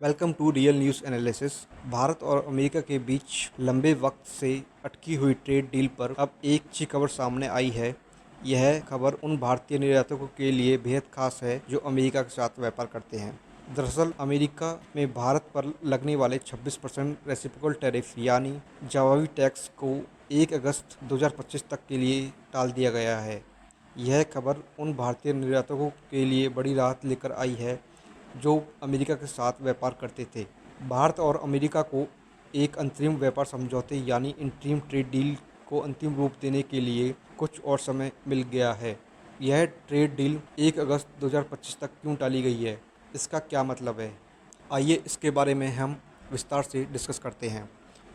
Welcome to real news analysis. Bharat और America के बीच लंबे वक्त से अटकी हुई ट्रेड डील पर अब एक अच्छी खबर सामने आई है। यह खबर उन भारतीय निर्यातकों के लिए बेहद खास है जो अमेरिका के साथ व्यापार करते हैं। दरअसल अमेरिका में भारत पर लगने वाले 26% रेसिप्रोकल टैरिफ यानी जवाबी टैक्स को 1 अगस्त 2025 तक के लिए टाल दिया गया है। यह खबर उन भारतीय निर्यातकों के लिए बड़ी राहत लेकर आई है जो अमेरिका के साथ व्यापार करते थे। भारत और अमेरिका को एक अंतरिम व्यापार समझौते यानी इंटरिम ट्रेड डील को अंतिम रूप देने के लिए कुछ और समय मिल गया है। यह ट्रेड डील 1 अगस्त 2025 तक क्यों टाली गई है? इसका क्या मतलब है? आइए इसके बारे में हम विस्तार से डिस्कस करते हैं।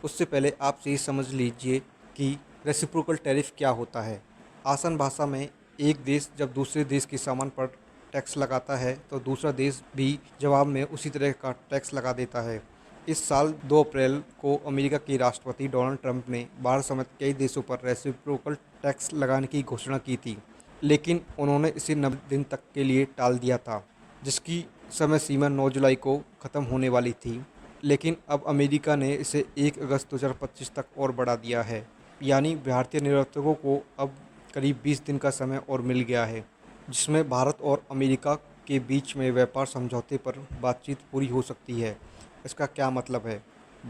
उससे पहले आप ये समझ लीजिए कि रेसिप्रोकल टैरिफ क्या होता है। आसान भाषा में, एक देश जब दूसरे देश के सामान पर टैक्स लगाता है तो दूसरा देश भी जवाब में उसी तरह का टैक्स लगा देता है। इस साल 2 अप्रैल को अमेरिका के राष्ट्रपति डोनाल्ड ट्रंप ने भारत समेत कई देशों पर रेसिप्रोकल टैक्स लगाने की घोषणा की थी, लेकिन उन्होंने इसे 90 दिन तक के लिए टाल दिया था, जिसकी समय सीमा 9 जुलाई को ख़त्म होने वाली थी। लेकिन अब अमेरिका ने इसे 1 अगस्त 2025 तक और बढ़ा दिया है, यानी भारतीय निर्यातकों को अब करीब 20 दिन का समय और मिल गया है, जिसमें भारत और अमेरिका के बीच में व्यापार समझौते पर बातचीत पूरी हो सकती है। इसका क्या मतलब है?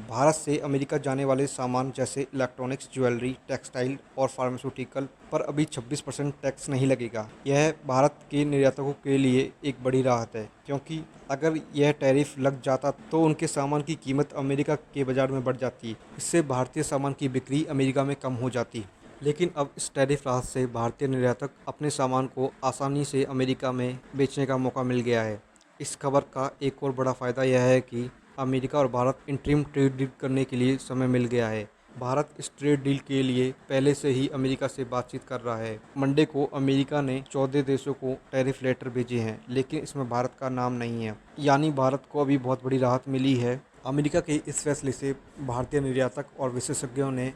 भारत से अमेरिका जाने वाले सामान जैसे इलेक्ट्रॉनिक्स, ज्वेलरी, टेक्सटाइल और फार्मास्यूटिकल पर अभी 26% टैक्स नहीं लगेगा। यह भारत के निर्यातकों के लिए एक बड़ी राहत है, क्योंकि अगर यह टैरिफ लग जाता तो उनके सामान की कीमत अमेरिका के बाज़ार में बढ़ जाती। इससे भारतीय सामान की बिक्री अमेरिका में कम हो जाती। लेकिन अब इस टैरिफ राहत से भारतीय निर्यातक अपने सामान को आसानी से अमेरिका में बेचने का मौका मिल गया है। इस खबर का एक और बड़ा फ़ायदा यह है कि अमेरिका और भारत इंटरिम ट्रेड डील करने के लिए समय मिल गया है। भारत इस ट्रेड डील के लिए पहले से ही अमेरिका से बातचीत कर रहा है। मंडे को अमेरिका ने 14 देशों को टैरिफ लेटर भेजे हैं, लेकिन इसमें भारत का नाम नहीं है, यानी भारत को अभी बहुत बड़ी राहत मिली है। अमेरिका के इस फैसले से भारतीय निर्यातक और विशेषज्ञों ने